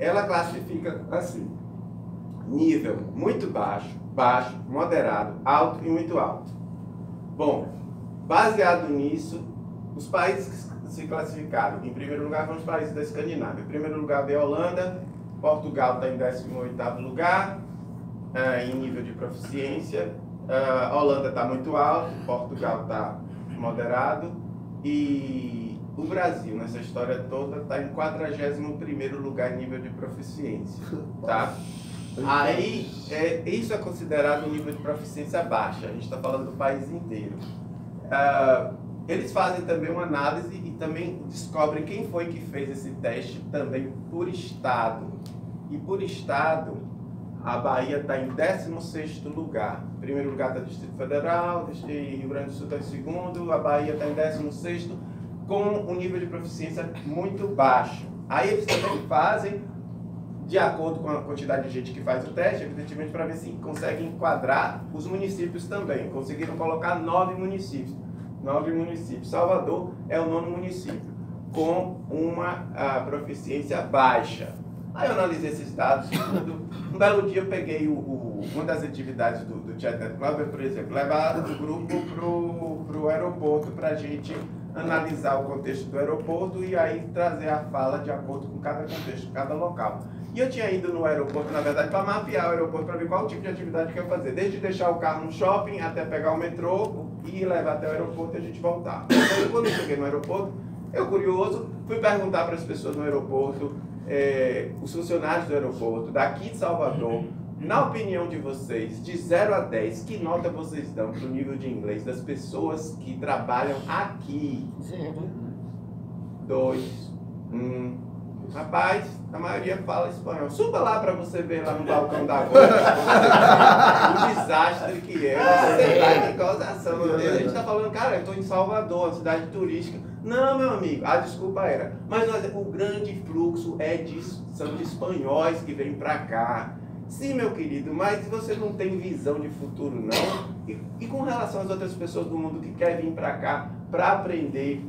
ela classifica assim: nível muito baixo, baixo, moderado, alto e muito alto. Bom, baseado nisso, os países que se classificaram, em primeiro lugar, foram os países da Escandinávia. Em primeiro lugar veio a Holanda, Portugal está em 18º lugar, em nível de proficiência. A Holanda está muito alto, Portugal está moderado, e o Brasil, nessa história toda, está em 41º lugar em nível de proficiência, tá? Aí, isso é considerado um nível de proficiência baixa, a gente está falando do país inteiro. Eles fazem também uma análise e também descobrem quem foi que fez esse teste também por estado. E por estado, a Bahia está em 16º lugar. Em primeiro lugar está o Distrito Federal, Rio Grande do Sul está em segundo, a Bahia está em 16º, com um nível de proficiência muito baixo. Aí eles também fazem, de acordo com a quantidade de gente que faz o teste, evidentemente para ver se conseguem enquadrar os municípios também. Conseguiram colocar 9 municípios. 9 municípios. Salvador é o 9º município, com uma proficiência baixa. Aí eu analisei esses dados tudo. Um belo dia eu peguei uma das atividades do Chatnet Club, por exemplo, levar o grupo para o aeroporto para a gente analisar o contexto do aeroporto e aí trazer a fala de acordo com cada contexto, cada local. E eu tinha ido no aeroporto, na verdade, para mapear o aeroporto, para ver qual tipo de atividade que eu ia fazer. Desde deixar o carro no shopping, até pegar o metrô e levar até o aeroporto e a gente voltar. Então, quando eu cheguei no aeroporto, eu curioso, fui perguntar para as pessoas no aeroporto, os funcionários do aeroporto, daqui de Salvador, na opinião de vocês, de 0 a 10, que nota vocês dão para o nível de inglês das pessoas que trabalham aqui? 2, 1... Rapaz, a maioria fala espanhol. Suba lá para você ver lá no balcão da Gol o desastre que é. Você tá em gozação. A gente está falando, cara, eu estou em Salvador, uma cidade turística. Não, meu amigo, a desculpa era. Mas o grande fluxo são de espanhóis que vêm para cá. Sim, meu querido, mas você não tem visão de futuro, não? E com relação às outras pessoas do mundo que querem vir para cá para aprender,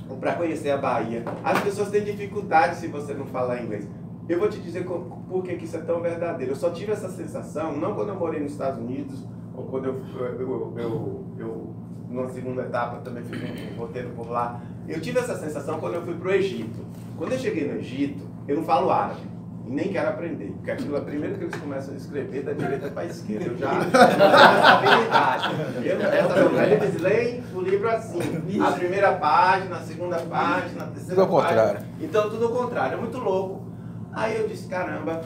ou para conhecer a Bahia, as pessoas têm dificuldade se você não falar inglês. Eu vou te dizer por que isso é tão verdadeiro. Eu só tive essa sensação, não quando eu morei nos Estados Unidos, ou quando eu numa segunda etapa, também fiz um roteiro por lá. Eu tive essa sensação quando eu fui para o Egito. Quando eu cheguei no Egito, eu não falo árabe. E nem quero aprender, porque aquilo é primeiro que eles começam a escrever da direita para a esquerda. Eu já não tenho essa habilidade. Eles leem o livro assim, a primeira página, a segunda página, a terceira tudo ao página. Contrário. Então tudo ao contrário, é muito louco. Aí eu disse, caramba,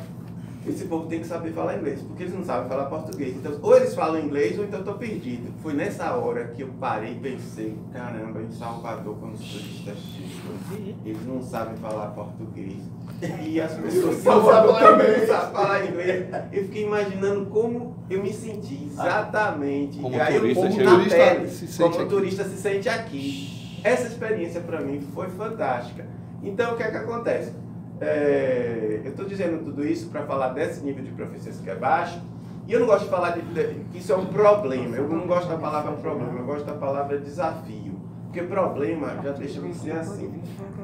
esse povo tem que saber falar inglês, porque eles não sabem falar português. Então, ou eles falam inglês ou então eu estou perdido. Foi nessa hora que eu parei e pensei, caramba, em Salvador, quando os turistas chegam, eles não sabem falar português. E as pessoas de Salvador também não sabem falar inglês. Eu fiquei imaginando como eu me senti exatamente. Como e aí turista, como turista se sente aqui. Essa experiência para mim foi fantástica. Então, o que é que acontece? Eu estou dizendo tudo isso para falar desse nível de proficiência que é baixo, e eu não gosto de falar que isso é um problema. Eu não gosto da palavra problema, eu gosto da palavra desafio, porque problema já deixa de ser assim.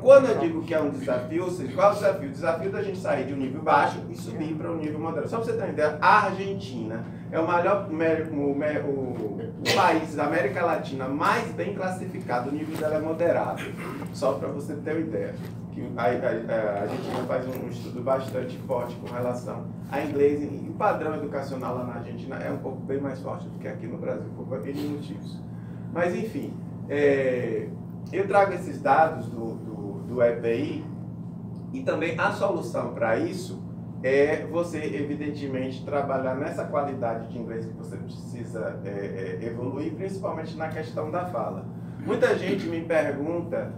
Quando eu digo que é um desafio, ou seja, qual é o desafio? O desafio da gente sair de um nível baixo e subir para um nível moderado. Só para você ter uma ideia, a Argentina é o país da América Latina mais bem classificado, o nível dela é moderado. Só para você ter uma ideia. A gente faz um estudo bastante forte com relação a inglês, e o padrão educacional lá na Argentina é um pouco bem mais forte do que aqui no Brasil, por N motivos. Mas enfim, eu trago esses dados do EPI, e também a solução para isso é você, evidentemente, trabalhar nessa qualidade de inglês que você precisa evoluir, principalmente na questão da fala. Muita gente me pergunta...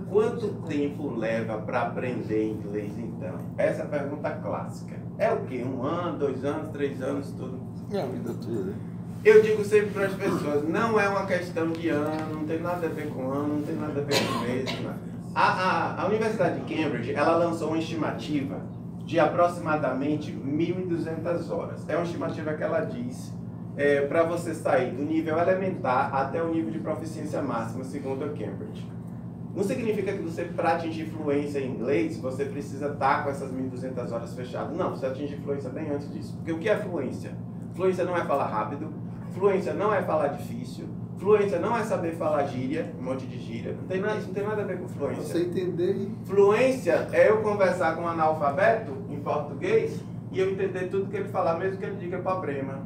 quanto tempo leva para aprender inglês, então? Essa é a pergunta clássica. É o quê? 1 ano, 2 anos, 3 anos, tudo? É a vida toda. Eu digo sempre para as pessoas, não é uma questão de ano, não tem nada a ver com ano, não tem nada a ver com mês. A Universidade de Cambridge, ela lançou uma estimativa de aproximadamente 1.200 horas. É uma estimativa que ela diz para você sair do nível elementar até o nível de proficiência máxima, segundo a Cambridge. Não significa que você, para atingir fluência em inglês, você precisa estar com essas 1.200 horas fechadas. Não, você atinge fluência bem antes disso. Porque o que é fluência? Fluência não é falar rápido, fluência não é falar difícil, fluência não é saber falar gíria, um monte de gíria. Isso não tem nada a ver com fluência. Você entender. Fluência é eu conversar com um analfabeto em português e eu entender tudo que ele falar, mesmo que ele diga problema.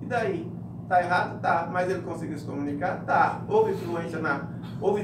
E daí? Tá errado? Tá. Mas ele conseguiu se comunicar? Tá. Houve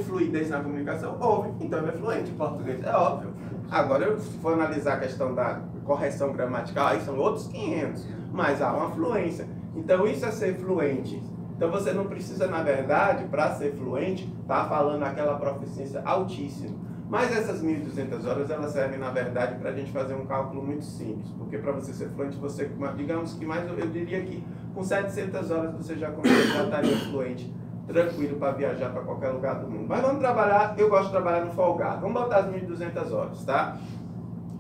fluidez na comunicação? Houve. Então ele é fluente em português. É óbvio. Agora, se for analisar a questão da correção gramatical, aí são outros 500. Mas há uma fluência. Então isso é ser fluente. Então você não precisa, na verdade, para ser fluente, estar falando aquela proficiência altíssima. Mas essas 1.200 horas, elas servem, na verdade, para a gente fazer um cálculo muito simples. Porque para você ser fluente, você, digamos que mais, eu diria que com 700 horas você já estaria fluente, tranquilo para viajar para qualquer lugar do mundo. Mas vamos trabalhar, eu gosto de trabalhar no folgado. Vamos botar as 1.200 horas, tá?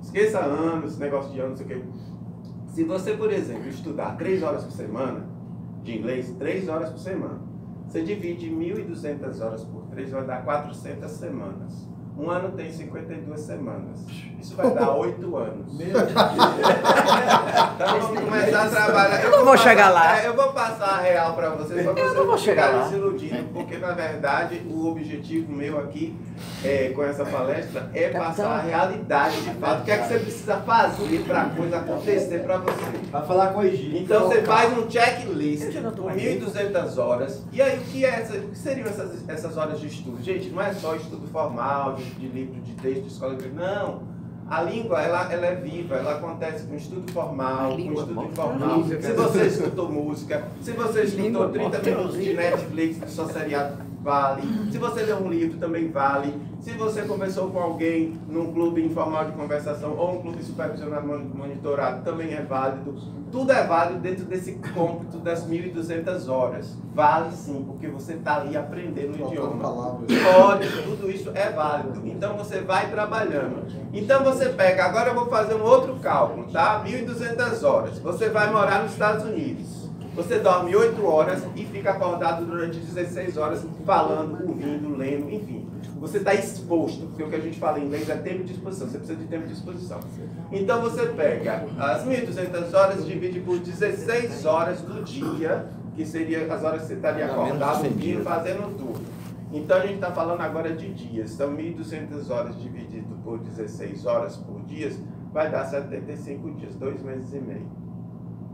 Esqueça anos, esse negócio de anos, não sei o quê. Se você, por exemplo, estudar 3 horas por semana, de inglês, 3 horas por semana, você divide 1.200 horas por 3, vai dar 400 semanas. Um ano tem 52 semanas. Isso vai dar 8 anos. Meu Deus. Então vamos começar a trabalhar. Eu vou chegar lá. Eu vou passar a real para vocês, para vocês não ficarem se iludindo, porque na verdade o objetivo meu aqui com essa palestra é passar a realidade de fato. O que é que você precisa fazer para a coisa acontecer para você? Vai falar com a Egito. Então você faz um checklist com 1.200 horas. E aí o que seriam essas horas de estudo? Gente, não é só estudo formal, de livro de texto, de escola de... Não. A língua, ela é viva, ela acontece com estudo formal, com estudo informal. Se você escutou música, se você escutou 30 minutos de Netflix, de só seriado, vale. Se você leu um livro, também vale. Se você conversou com alguém num clube informal de conversação ou um clube supervisionado monitorado, também é válido. Tudo é válido dentro desse cômputo das 1.200 horas. Vale sim, porque você está ali aprendendo o idioma. Pode, tudo isso é válido. Então você vai trabalhando. Então você pega, agora eu vou fazer um outro cálculo, tá? 1.200 horas. Você vai morar nos Estados Unidos. Você dorme 8 horas e fica acordado durante 16 horas falando, ouvindo, lendo, enfim. Você está exposto, porque o que a gente fala em inglês é tempo de exposição, você precisa de tempo de exposição. Então você pega as 1.200 horas e divide por 16 horas do dia, que seria as horas que você estaria acordado, ouvindo, fazendo tudo. Então a gente está falando agora de dias. Então 1.200 horas dividido por 16 horas por dia vai dar 75 dias, 2 meses e meio.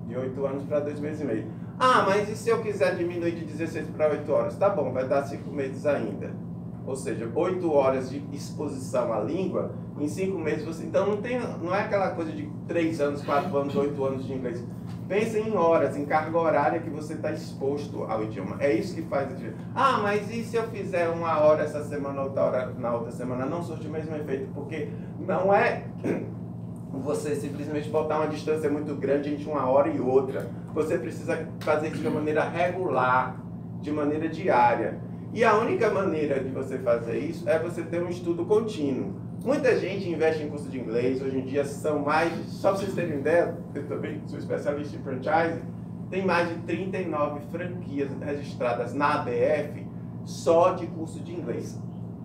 De 8 anos para 2 meses e meio. Ah, mas e se eu quiser diminuir de 16 para 8 horas? Tá bom, vai dar 5 meses ainda. Ou seja, 8 horas de exposição à língua, em 5 meses você... Então não é aquela coisa de 3 anos, 4 anos, 8 anos de inglês. Pensa em horas, em carga horária que você está exposto ao idioma. É isso que faz a diferença. Ah, mas e se eu fizer 1 hora essa semana, outra hora na outra semana? Não surte o mesmo efeito, porque não é... você simplesmente botar uma distância muito grande entre 1 hora e outra. Você precisa fazer isso de uma maneira regular, de maneira diária. E a única maneira de você fazer isso é você ter um estudo contínuo. Muita gente investe em curso de inglês, hoje em dia são mais, só para vocês terem ideia, eu também sou especialista em franchise, tem mais de 39 franquias registradas na ABF só de curso de inglês.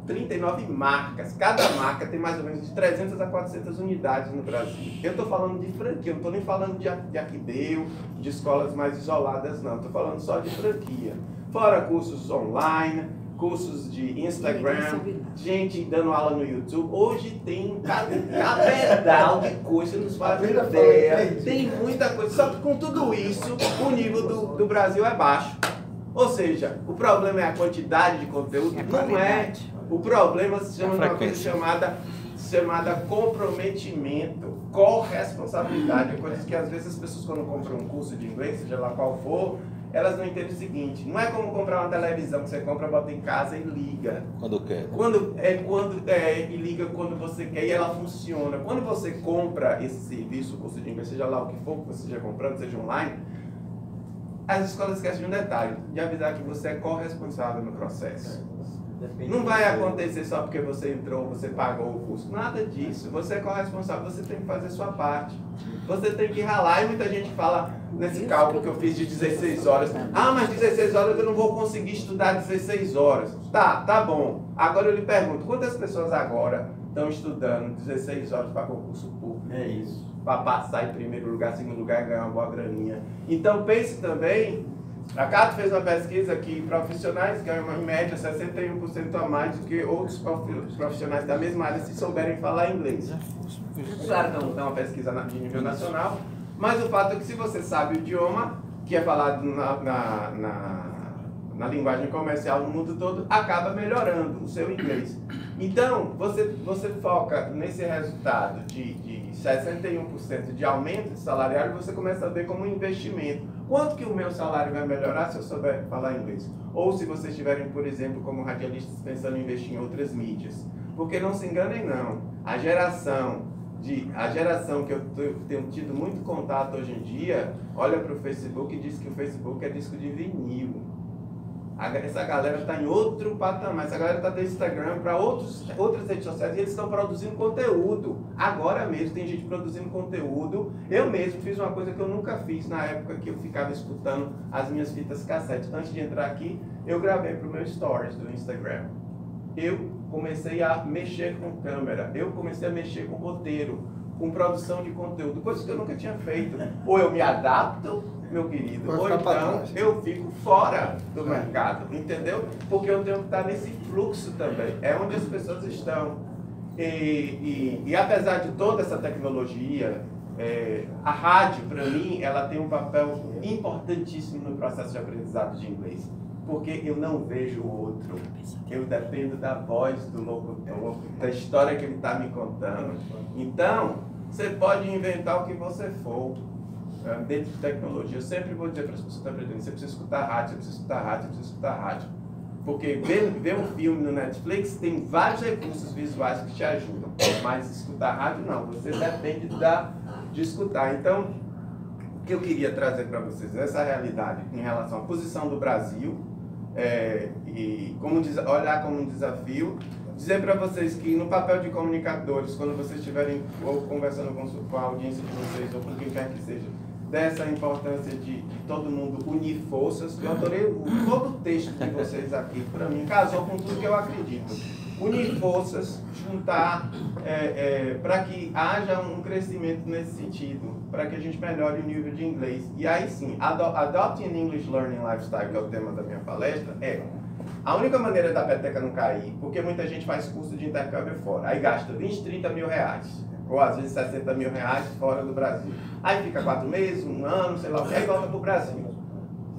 39 marcas, cada marca tem mais ou menos de 300 a 400 unidades no Brasil. Eu estou falando de franquia, não estou nem falando de Arquideu, de escolas mais isoladas não, estou falando só de franquia. Fora cursos online, cursos de Instagram, gente dando aula no YouTube. Hoje tem um cabedal de coisa, você não faz ideia, tem muita coisa. Só que com tudo isso, o nível do Brasil é baixo. Ou seja, o problema é a quantidade de conteúdo, não é. O problema se chama de uma coisa chamada comprometimento, corresponsabilidade. É coisa que às vezes as pessoas quando compram um curso de inglês, seja lá qual for, elas não entendem o seguinte, não é como comprar uma televisão que você compra, bota em casa e liga. Quando quer. E liga quando você quer e ela funciona. Quando você compra esse serviço, o curso de inglês, seja lá o que for que você esteja comprando, seja online, as escolas esquecem de um detalhe, de avisar que você é corresponsável no processo. Não vai acontecer só porque você entrou, você pagou o curso. Nada disso. Você é corresponsável, você tem que fazer sua parte. Você tem que ralar. E muita gente fala nesse cálculo que eu fiz de 16 horas. Ah, mas 16 horas eu não vou conseguir estudar 16 horas. Tá bom. Agora eu lhe pergunto, quantas pessoas agora estão estudando 16 horas para concurso público? É isso. Para passar em primeiro lugar, segundo lugar e ganhar uma boa graninha. Então pense também, a Cato fez uma pesquisa que profissionais ganham em média 61% a mais do que outros profissionais da mesma área se souberem falar inglês. Claro que não é uma pesquisa de nível nacional, mas o fato é que se você sabe o idioma, que é falado na linguagem comercial no mundo todo, acaba melhorando o seu inglês. Então, você foca nesse resultado de 61% de aumento salarial, você começa a ver como um investimento. Quanto que o meu salário vai melhorar se eu souber falar inglês? Ou se vocês estiverem, por exemplo, como radialistas pensando em investir em outras mídias. Porque não se enganem não, a geração que eu tenho tido muito contato hoje em dia, olha para o Facebook e diz que o Facebook é disco de vinil. Essa galera está em outro patamar, essa galera está do Instagram para outras redes sociais e eles estão produzindo conteúdo. Agora mesmo tem gente produzindo conteúdo. Eu mesmo fiz uma coisa que eu nunca fiz na época que eu ficava escutando as minhas fitas cassete. Antes de entrar aqui, eu gravei para o meu stories do Instagram. Eu comecei a mexer com câmera, eu comecei a mexer com roteiro, com produção de conteúdo, coisas que eu nunca tinha feito. Ou eu me adapto, meu querido, ou então eu fico fora do mercado, entendeu? Porque eu tenho que estar nesse fluxo também, é onde as pessoas estão. E apesar de toda essa tecnologia, a rádio, para mim, ela tem um papel importantíssimo no processo de aprendizado de inglês. Porque eu não vejo o outro, eu dependo da voz do locutor, da história que ele está me contando. Então, você pode inventar o que você for dentro de tecnologia. Eu sempre vou dizer para as pessoas que estão aprendendo, você precisa escutar rádio, você precisa escutar rádio, você precisa escutar rádio. Porque ver um filme no Netflix tem vários recursos visuais que te ajudam, mas escutar rádio não, você depende de escutar. Então, o que eu queria trazer para vocês, essa realidade em relação à posição do Brasil, e olhar como um desafio, dizer para vocês que no papel de comunicadores, quando vocês estiverem ou conversando com a audiência de vocês ou com quem quer que seja, dessa importância de todo mundo unir forças, eu adorei todo o texto de vocês aqui, para mim, casou com tudo que eu acredito. Unir forças, juntar, para que haja um crescimento nesse sentido, para que a gente melhore o nível de inglês. E aí sim, Adopting an English Learning Lifestyle, que é o tema da minha palestra, a única maneira da peteca não cair, porque muita gente faz curso de intercâmbio fora, aí gasta 20, 30 mil reais, ou às vezes 60 mil reais fora do Brasil. Aí fica 4 meses, 1 ano, sei lá o que, aí volta para o Brasil.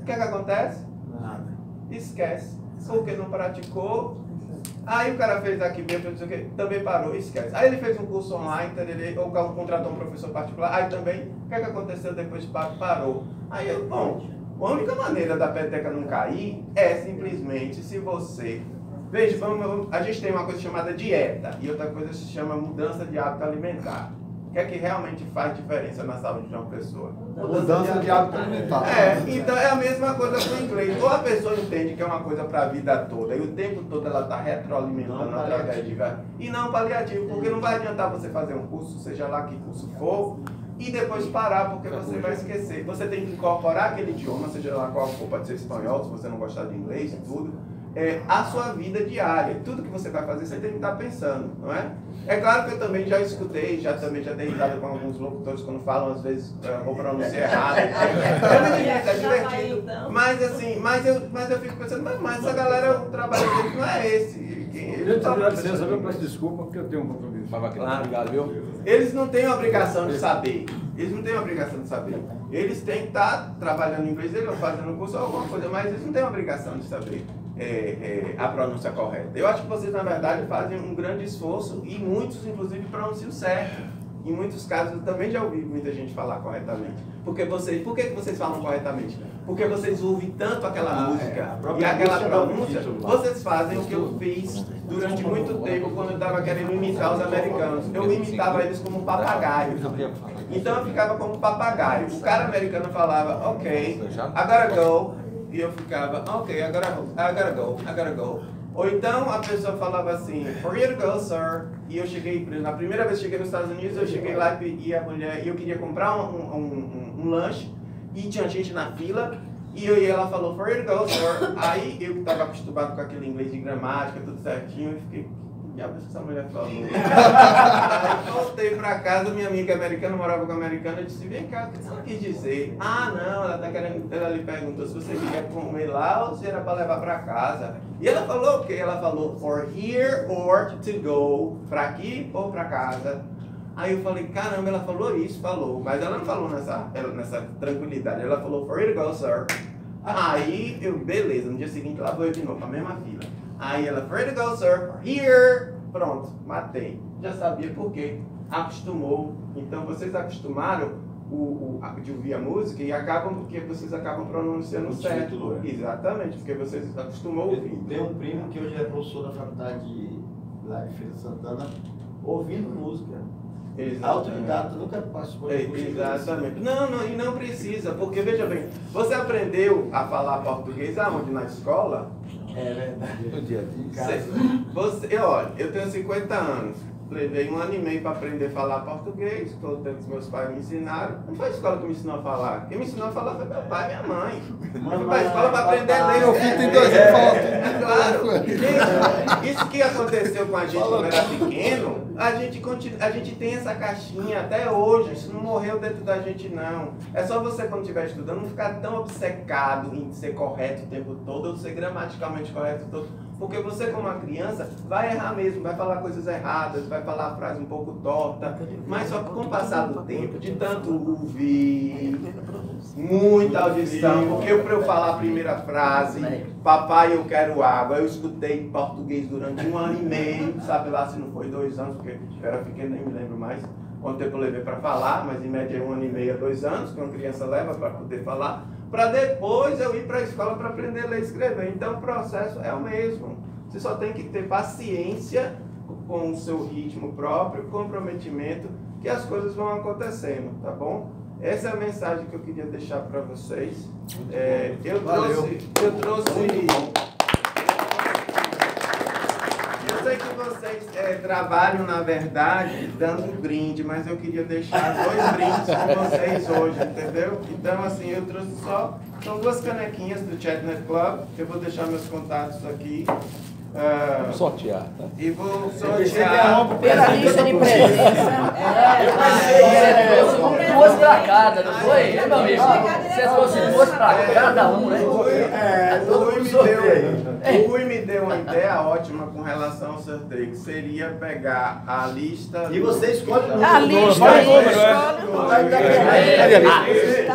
O que acontece? Nada. Esquece, porque não praticou. Aí o cara fez aqui mesmo, não sei o que, também parou, esquece. Aí ele fez um curso online, ou contratou um professor particular, aí também, o que aconteceu depois de parou? Aí eu, bom, a única maneira da peteca não cair é simplesmente se você... Veja, a gente tem uma coisa chamada dieta e outra coisa se chama mudança de hábito alimentar. O que é que realmente faz diferença na saúde de uma pessoa? Mudança de hábito alimentar. Então é a mesma coisa com o inglês. Ou a pessoa entende que é uma coisa para a vida toda e o tempo todo ela está retroalimentando através de... E não paliativo, porque não vai adiantar você fazer um curso, seja lá que curso for, e depois parar, porque você vai esquecer. Você tem que incorporar aquele idioma, seja lá qual for, pode ser espanhol, se você não gostar de inglês e tudo, a sua vida diária. Tudo que você vai fazer, você tem que estar pensando, não é? É claro que eu também já escutei, também já dei risada com alguns locutores quando falam, às vezes, vou pronunciar errado. É divertido. Mas assim, mas eu fico pensando, mas essa galera, o trabalho deles não é esse. Eu peço desculpa porque eu tenho um compromisso. Claro. Obrigado, viu? Eles não têm a obrigação de saber. Eles não têm a obrigação de saber. Eles têm que estar trabalhando em inglês, ou fazendo um curso ou alguma coisa, mas eles não têm a obrigação de saber a pronúncia correta. Eu acho que vocês, na verdade, fazem um grande esforço e muitos, inclusive, pronunciam certo. Em muitos casos, eu também já ouvi muita gente falar corretamente. Por que vocês falam corretamente? Porque vocês ouvem tanto aquela música e aquela pronúncia, vocês fazem o que eu fiz durante muito tempo quando eu estava querendo imitar os americanos. Eu imitava eles como papagaio. Então eu ficava como papagaio. O cara americano falava, ok, I gotta go. E eu ficava, ok, I gotta go. Ou então a pessoa falava assim, for you to go, sir. E eu cheguei, na primeira vez que cheguei nos Estados Unidos, eu cheguei lá e a mulher, eu queria comprar um lanche e tinha gente na fila. E ela falou, for you to go, sir. Aí eu estava acostumado com aquele inglês de gramática, tudo certinho, e fiquei, que diabo essa mulher falou? Aí voltei pra casa, minha amiga americana, morava com a americana, eu disse, vem cá, o que ela quis dizer? Ah, não, ela tá querendo, ela lhe perguntou se você queria comer lá ou se era pra levar pra casa. E ela falou o quê? Ela falou, for here or to go, pra aqui ou pra casa. Aí eu falei, caramba, ela falou isso, falou, mas ela não falou nessa tranquilidade, ela falou, for you to go, sir. Aí eu, beleza, no dia seguinte lá vou eu de novo, a mesma fila. Aí ela, for you to go, sir, for here. Pronto, matei. Já sabia por quê. Acostumou. Então vocês acostumaram de ouvir a música e porque vocês acabam pronunciando certo. Exatamente, porque vocês acostumou a ouvir. Tem um primo que hoje é professor da faculdade lá de Feira de Santana, ouvindo música. Autodidata, nunca participou de música. Exatamente. Não, e não precisa, porque veja bem, você aprendeu a falar português aonde? Na escola? É verdade. No dia a dia. Olha, eu tenho 50 anos. Levei 1 ano e meio para aprender a falar português, todo tempo que meus pais me ensinaram. Não foi a escola que me ensinou a falar. Quem me ensinou a falar foi meu pai e minha mãe. Eu fui para a escola para aprender a ler. Meu filho tem 2 anos, fala tudo. Claro. Isso que aconteceu com a gente quando era pequeno, a gente tem essa caixinha até hoje. Isso não morreu dentro da gente, não. É só você, quando estiver estudando, não ficar tão obcecado em ser correto o tempo todo, ou ser gramaticalmente correto o tempo todo. Porque você, como uma criança, vai errar mesmo, vai falar coisas erradas, vai falar a frase um pouco torta, mas só que com o passar do tempo, de tanto ouvir, muita audição, porque para eu falar a primeira frase, papai, eu quero água, eu escutei português durante 1 ano e meio, sabe lá se não foi 2 anos, porque eu era pequeno, nem me lembro mais quanto tempo eu levei para falar, mas em média 1 ano e meio a 2 anos, que uma criança leva para poder falar, para depois eu ir para a escola para aprender a ler e escrever. Então o processo é o mesmo. Você só tem que ter paciência com o seu ritmo próprio, comprometimento, que as coisas vão acontecendo, tá bom? Essa é a mensagem que eu queria deixar para vocês. Eu sei que vocês trabalham, na verdade, dando brinde, mas eu queria deixar 2 brindes com vocês hoje, entendeu? Então, assim, eu trouxe são 2 canequinhas do Chatnet Club, que eu vou deixar meus contatos aqui. Vamos sortear, tá? E vou sortear. Pela lista de presentes. Você trouxe 2 pra cada, não foi? Meu amigo, você trouxe 2 pra cada um, né? O Rui me deu uma ideia ótima com relação ao sorteio, que seria pegar a lista... E você escolhe o A lista aí,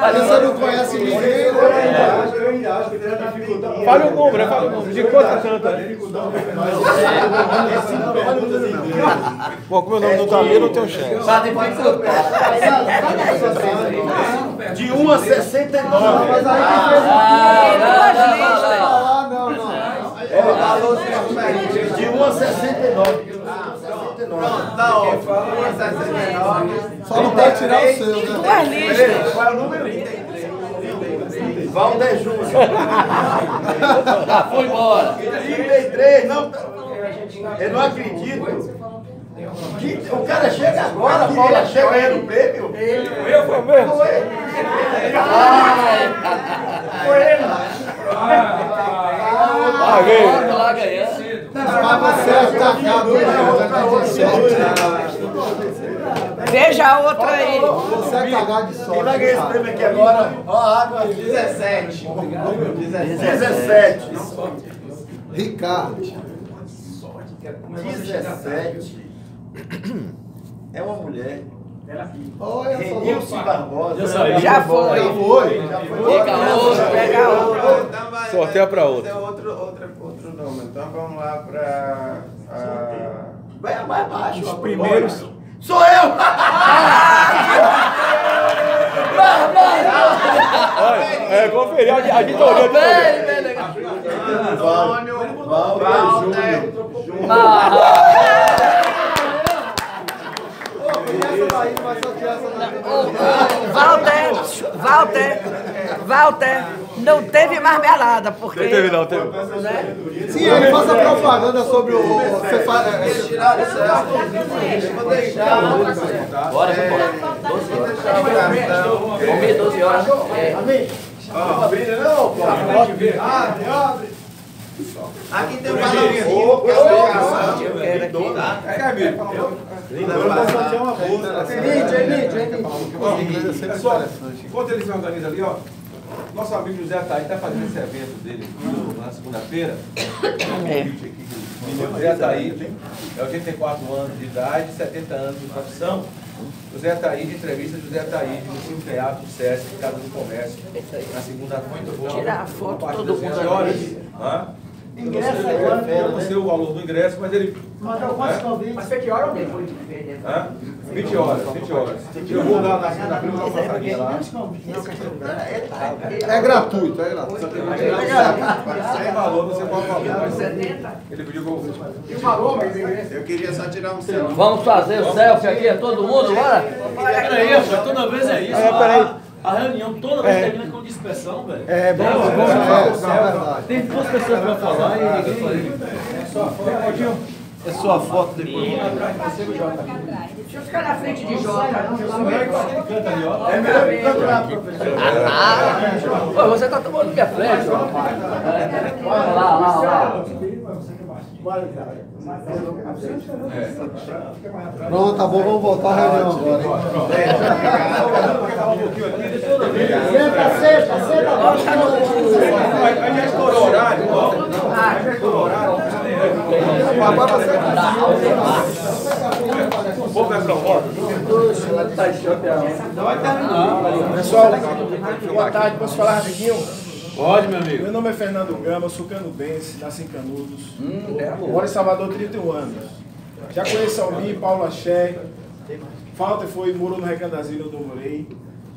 Você não conhece ninguém, Fale o número, de quanto a tanta? Bom, como o nome não tá ali, eu não tenho chance. De 1 a 69. De 1 a 69. Pronto, tá ótimo. 1 a 69. Só não pode tirar o seu, né? 2 listas. Qual é o número? 33. Valder Júnior. Foi embora. 33, não. Eu não acredito. O cara chega agora, a Paula chega ganhando o prêmio. Eu foi mesmo? Foi ele. Paguei. Lá ganhando. Mas você é atacado, Veja a outra aí. Você é cagado de sorte. Quem vai ganhar esse prêmio aqui agora? Ó, a água. 17. 17. Ricardo. 17. É uma mulher. Olha só. Renilce Barbosa. Já foi. Pega outro, pega outro. Então vai, Sorteia pra outra. É outro nome. Então vamos lá para... Vai mais baixo. Os primeiros. Sou eu! Olha, conferir a auditoria do Antônio Walter Walter, Não teve marmelada, porque... Não teve, não, teve. Sim, ele faz a propaganda sobre o... Você faz... Bora, vambora. 12 horas. Vamos ver 12 horas. Aqui tem um balãozinho, que é a explicação. Pessoal, enquanto ele se organiza ali, ó, nosso amigo José Ataí está fazendo esse evento dele na segunda-feira. José Ataí é 84 anos de idade, 70 anos de profissão. José Ataí de entrevista, José Ataí no Cine Teatro, Sesc, Casa do Comércio, na segunda-feira. Tirar a foto, a partir todo das mundo 11 horas. Ingresso agora. Eu não sei o valor do ingresso, mas ele... Mas foi que hora ou depois? 20 horas. Eu vou lá na segunda-feira dar uma passadinha lá. É gratuito, é gratuito. Sem valor, você pode falar. Ele pediu que eu... Eu queria só tirar um selfie. Vamos fazer o selfie aqui, todo mundo, bora? Peraí, rapaz, toda vez é isso. Peraí. A reunião toda vez termina com dispersão, velho. Vamos. Tem duas pessoas pra falar e ninguém. É sua foto depois. Deixa eu ficar na frente de Jota. Pô, você tá tomando minha frente, ó. Lá. Pronto, tá bom, vamos voltar à reunião agora, hein? Aí já estourou o horário, já estourou o horário. Vou ver pra fora. Pessoal, boa tarde, posso falar rapidinho? Pode, meu amigo. Meu nome é Fernando Gama, sou canudense, nasci em Canudos. Moro em Salvador há 31 anos. Já conheço Almir, Paulo Axé. Walter morou no Recanto das Ilhas, onde eu morei.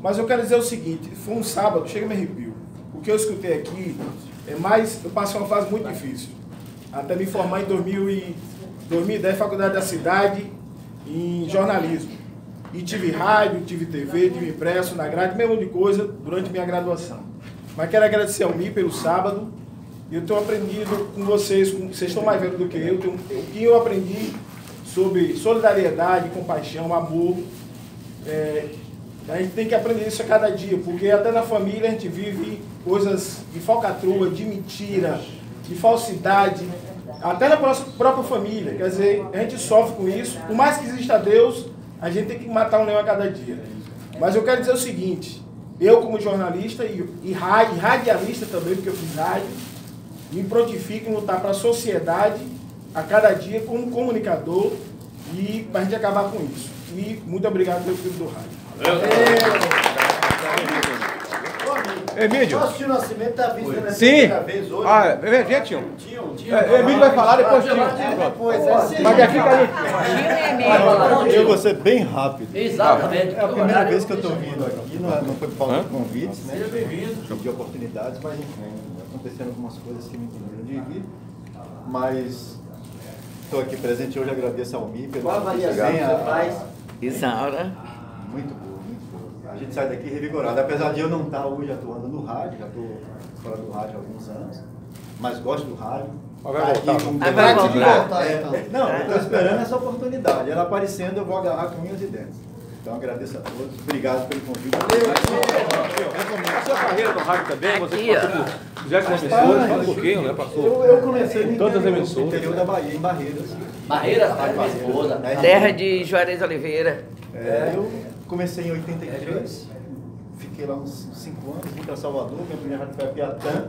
Mas eu quero dizer o seguinte, foi um sábado, chega e me arrepio. O que eu escutei aqui é mais, eu passei uma fase muito difícil. Até me formar em 2010, Faculdade da Cidade, em jornalismo. E tive rádio, tive TV, tive impresso na grade, mesmo de coisa, durante minha graduação. Mas quero agradecer ao Mi pelo sábado. Eu tenho aprendido com vocês, vocês estão mais velhos do que eu, o que eu aprendi sobre solidariedade, compaixão, amor. A gente tem que aprender isso a cada dia, porque até na família a gente vive coisas de falcatrua, de mentira, de falsidade, até na própria família. Quer dizer, a gente sofre com isso. Por mais que exista Deus, a gente tem que matar um leão a cada dia. Mas eu quero dizer o seguinte, eu como jornalista e radialista também, porque eu fiz rádio, me prontifico em lutar para a sociedade a cada dia como comunicador e para a gente acabar com isso. E muito obrigado pelo filho do rádio. Emílio. Nosso tio Nascimento está visitando essa Sim. primeira vez hoje. Já tinha. Emílio vai falar, depois tinha. Mas já fica ali. Eu vou ser bem rápido. Exatamente. É a primeira vez que eu estou vindo aqui, não foi por falta de convites, né? De oportunidades, mas enfim, aconteceram algumas coisas que me impediram de vir. Mas estou aqui presente hoje, agradeço ao Mi pelo Qual a avaliação que você faz? Isaura. Muito boa, muito boa. A gente sai daqui revigorado. Apesar de eu não estar hoje atuando no rádio, já estou fora do rádio há alguns anos, mas gosto do rádio. Vai voltar. Não, eu estou esperando essa oportunidade. Ela aparecendo, eu vou agarrar com unhas e dentes. Então agradeço a todos. Obrigado pelo convite. A sua carreira no rádio também, você Aqui, passou por diversas emissoras, fala um pouquinho, né? Passou. Eu comecei no Todas as interior, emissoras. no interior da Bahia, em Barreiras. Barreiras, tá com a esposa. Terra de Juarez Oliveira. Eu comecei em 83, fiquei lá uns 5 anos, vim para Salvador, minha primeira rádio foi a Piatã,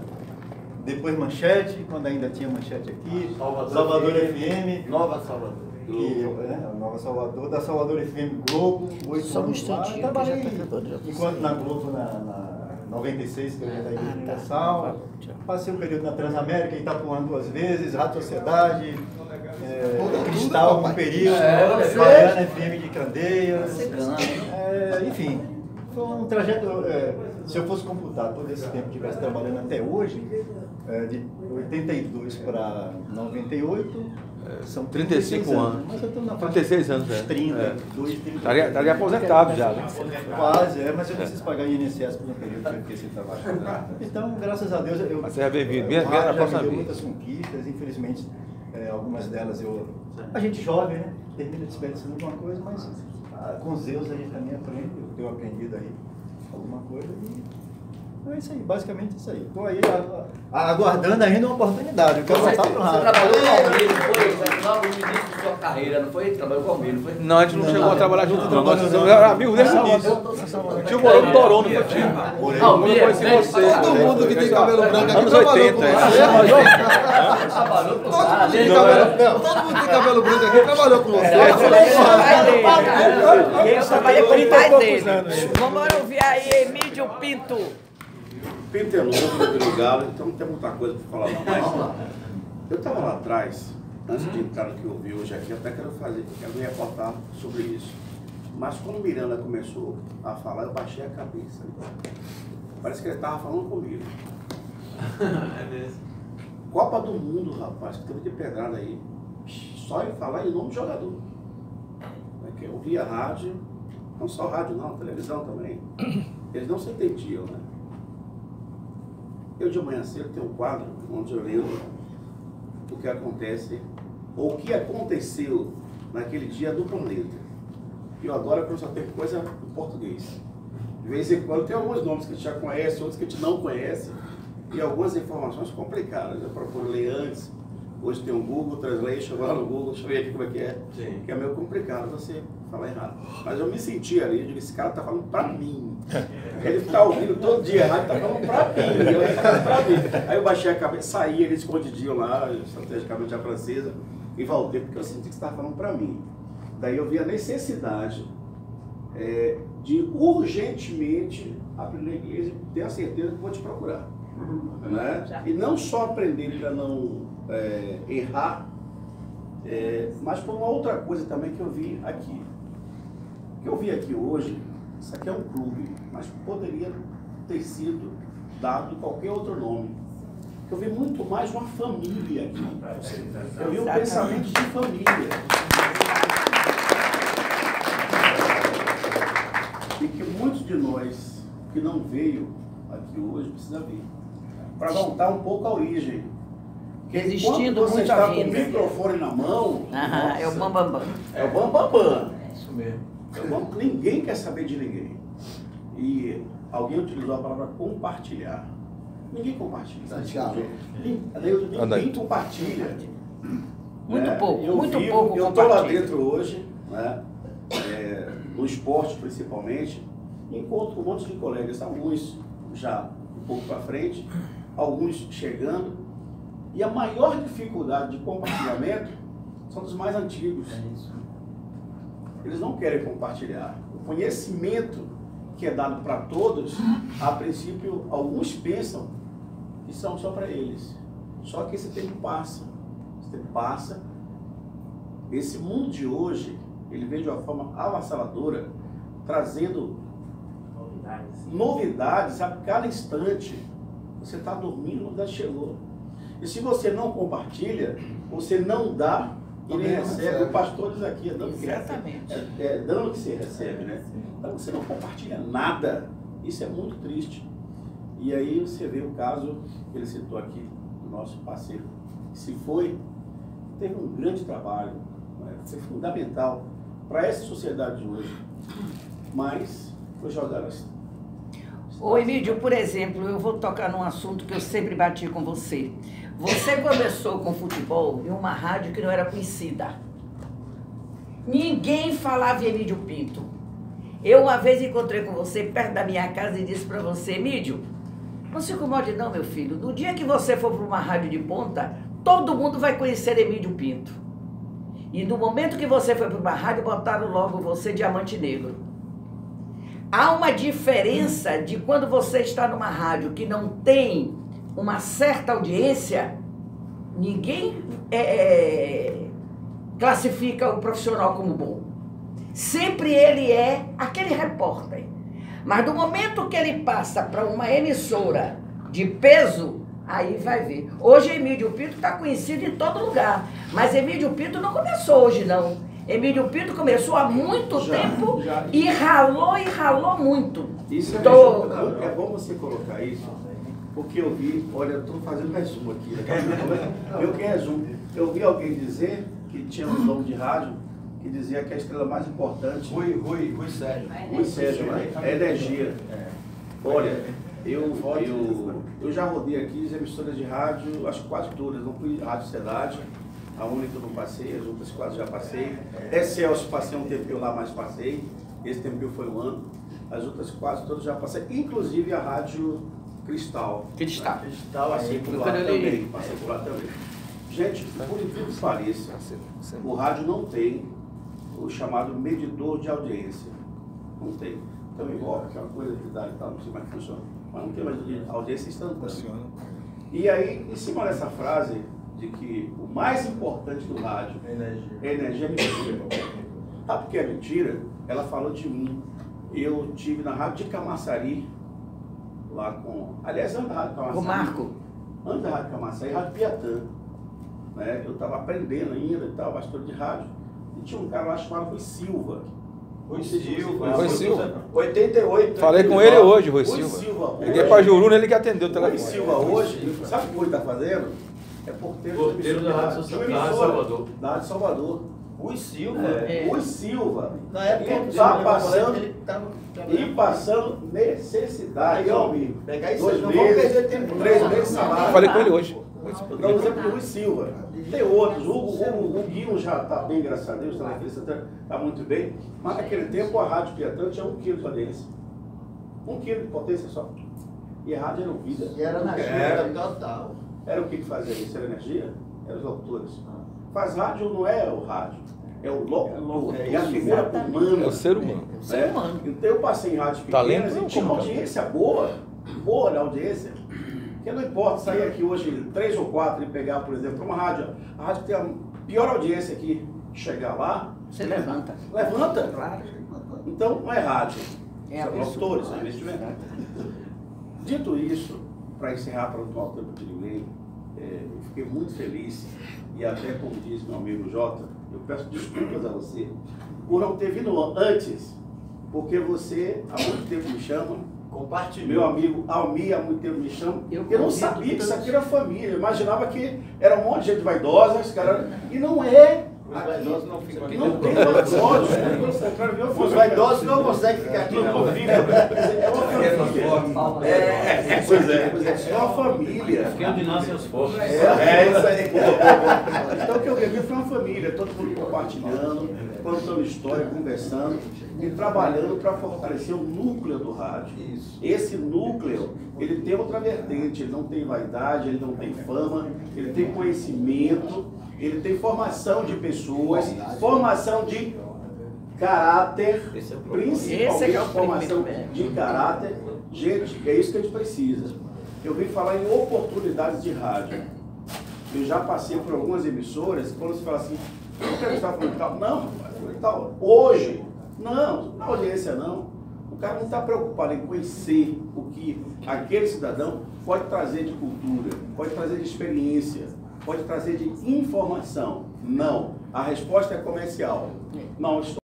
depois Manchete, quando ainda tinha Manchete aqui, Salvador FM, Nova Salvador. Nova Salvador, da Salvador FM Globo, 8 Só um anos lá. instantinho, Trabalhei que já tá acabando, já enquanto na Globo, na 96, que eu ia da Igreja Universal, passei um período na Transamérica, Itapuã 2 vezes, Rádio Sociedade, Cristal um período, Baiana FM de Candeias, enfim, foi um trajeto, se eu fosse computar todo esse tempo que estivesse trabalhando até hoje, de 82 para 98, São 35 anos. Mas eu estou na 36 anos, 30. Estaria aposentado já, né? Quase, mas eu preciso pagar INSS por um período que eu fiquei sem trabalho. Então, graças a Deus, eu... Mas você é bem-vindo, bem já na próxima me deu vez. muitas conquistas, infelizmente, algumas delas a gente jovem, né? Termina desperdiçando alguma coisa, mas com Zeus a gente também aprende, eu tenho aprendido aí alguma coisa e... É isso aí, basicamente isso aí. Estou aí aguardando ainda uma oportunidade. Eu quero voltar para o rádio. Você trabalhou com o Almir, não foi? Logo no início da sua carreira, não foi? Trabalhou com o Almir, não foi? Não, a gente não chegou a trabalhar junto, não. Nós éramos amigos desde o início. O tio morou no Toronto, não foi, tio? Almir, Todo mundo que tem cabelo branco aqui anos trabalhou 80, com é. Todo mundo tem cabelo branco aqui trabalhou com você. Eu trabalhei com o pai dele. Vamos ouvir aí, Emílio Pinto. Pinto é novo, do Galo, então não tem muita coisa para falar não, mas eu estava lá atrás, antes de entrar no que eu vi hoje aqui, até quero me reportar sobre isso. Mas quando Miranda começou a falar, eu baixei a cabeça. Parece que ele estava falando comigo. É mesmo. Copa do Mundo, rapaz, que teve de pedrada aí. Só em falar em nome de jogador. Eu via rádio, não só rádio não, televisão também. Eles não se entendiam, né? Eu de manhã cedo tenho um quadro onde eu leio o que acontece, ou o que aconteceu naquele dia do planeta. E eu adoro que só tem coisa em português. De vez em quando tem alguns nomes que a gente já conhece, outros que a gente não conhece, e algumas informações complicadas. Eu procuro ler antes. Hoje tem um Google Translation, vou lá no Google, deixa eu ver aqui como é que é. Sim. Que é meio complicado você falar errado. Mas eu me senti ali, eu digo, esse cara tá falando pra mim. Ele tá ouvindo todo dia errado, tá falando pra mim. Eu falando pra mim. Aí eu baixei a cabeça, saí ele escondidinho lá, estrategicamente a francesa, e voltei, porque eu senti que você tava falando pra mim. Daí eu vi a necessidade de urgentemente aprender inglês e ter a certeza que vou te procurar. Né? E não só aprender para não errar, mas por uma outra coisa também que eu vi aqui. O que eu vi aqui hoje, isso aqui é um clube, mas poderia ter sido dado qualquer outro nome. Eu vi muito mais uma família aqui. Eu vi um pensamento de família. E que muitos de nós que não veio aqui hoje precisa vir. Para voltar um pouco à origem. Resistindo quando você muito está à com o vida. microfone na mão, nossa, É o bambambam. É o bambambam. É isso mesmo. Ninguém quer saber de ninguém. E alguém utilizou a palavra compartilhar. Ninguém compartilha. Ninguém compartilha. Muito pouco, eu muito vivo, pouco eu estou lá compartilha. dentro hoje, né, no esporte principalmente, encontro um monte de colegas, alguns já um pouco para frente, alguns chegando, e a maior dificuldade de compartilhamento são dos mais antigos. Eles não querem compartilhar. O conhecimento que é dado para todos, a princípio, alguns pensam que são só para eles. Só que esse tempo passa. Esse tempo passa. Esse mundo de hoje, ele vem de uma forma avassaladora, trazendo novidades a cada instante. Você está dormindo, a novidade chegou. E se você não compartilha, você não dá e nem recebe. O pastor diz aqui, é dando que recebe. É dando que você recebe, né? Então você não compartilha nada. Isso é muito triste. E aí você vê o caso que ele citou aqui, do nosso parceiro, que se foi, teve um grande trabalho, né? Foi fundamental para essa sociedade de hoje. Mas foi jogado assim. Ô Emílio, por exemplo, eu vou tocar num assunto que eu sempre bati com você. Você começou com futebol em uma rádio que não era conhecida. Ninguém falava em Emílio Pinto. Eu uma vez encontrei com você perto da minha casa e disse para você, Emílio, não se incomode não, meu filho. No dia que você for para uma rádio de ponta, todo mundo vai conhecer Emílio Pinto. E no momento que você foi para uma rádio, botaram logo você Diamante Negro. Há uma diferença de quando você está numa rádio que não tem uma certa audiência, ninguém classifica o profissional como bom. Sempre ele é aquele repórter. Mas do momento que ele passa para uma emissora de peso, Aí vai ver. Hoje Emílio Pinto está conhecido em todo lugar. Mas Emílio Pinto não começou hoje, não. Emílio Pinto começou há muito tempo e ralou muito. Isso é bom você colocar isso, porque eu vi, olha, eu estou fazendo resumo aqui. Eu vi alguém dizer que tinha um nome de rádio que dizia que a estrela mais importante... Rui Sérgio. Rui Sérgio, é energia. Olha, eu já rodei aqui as emissoras de rádio, acho que quase todas, não fui Rádio Cidade, a única eu não passei, as outras quase já passei. Excelsior passei um tempinho lá, mas passei, esse tempinho foi um ano, as outras quase todas já passei, inclusive a Rádio Cristal. Passei por lá também. Gente, por incrível que pareça, o rádio não tem o chamado medidor de audiência. Não tem. Então, igual, que é uma coisa de idade e tal, não sei como é que funciona. Mas não tem mais audiência instantânea. E aí, em cima dessa frase de que o mais importante do rádio é energia, mentira. Sabe por que é mentira? Ela falou de mim. Eu estive na Rádio de Camaçari, lá com... Aliás, antes da Rádio Camaçari. O Marco. Antes da Rádio Camaçari, Rádio Piatã. Né? Eu estava aprendendo ainda e tal, pastor de rádio. E tinha um cara lá chamado Rui Silva. Rui Silva. 88. Falei com ele hoje, Rui Silva. Liguei para Juruna, ele que atendeu o telefone. Rui Silva hoje, sabe o que o Rui está fazendo? É porteiro da Rádio Salvador. Da Rádio Salvador. Rui Silva? Rui Silva. Na época está passando necessidade, meu amigo. Pegar isso, 2 não vamos meses, perder tempo. 3 meses salário. Falei com ele hoje. Dá um exemplo do Rui Silva. Tem outros. O Guinho já está bem, graças a Deus, está muito bem. Mas naquele tempo a Rádio Piatã tinha 1 quilo de potência. 1 quilo de potência só. E a rádio era ouvida. E era na vida total. Era o que fazia isso? Era energia? Eram os locutores. Faz rádio não é o rádio, é o locutor. É a figura humana. É o ser humano. Então eu passei em rádios pequenas e tinha uma audiência boa na audiência. Porque não importa sair aqui hoje 3 ou 4 e pegar, por exemplo, uma rádio. A rádio que tem a pior audiência aqui, chegar lá... Você levanta. Levanta? Claro. Então não é rádio. São isso. locutores, é investimento. Dito isso, para encerrar, para não tomar o tempo de ninguém, eu fiquei muito feliz, e até como diz meu amigo Jota, eu peço desculpas a você por não ter vindo antes, porque você há muito tempo me chama, compartilhou. Meu amigo Almi há muito tempo me chama, eu não sabia que isso aqui era família, eu imaginava que era um monte de gente vaidosa, e não é. Os vaidosos não ficam aqui. Não tem vaidosos, os vaidosos não conseguem ficar aqui. É uma família. Pois é, é uma família. Quem de nós seus forços. É isso aí. Então o que eu vivi foi uma família, todo mundo compartilhando, contando história, conversando e trabalhando para fortalecer o núcleo do rádio. Esse núcleo, ele tem outra vertente, ele não tem vaidade, ele não tem fama, ele tem conhecimento, ele tem formação de pessoas, formação de caráter, principalmente formação de caráter. Gente, é isso que a gente precisa. Eu vim falar em oportunidades de rádio. Eu já passei por algumas emissoras, quando você fala assim, eu quero estar falando tal. Não, tal. Hoje, não, na audiência não. O cara não está preocupado em conhecer o que aquele cidadão pode trazer de cultura, pode trazer de experiência, pode trazer de informação. Não. A resposta é comercial. Não, estou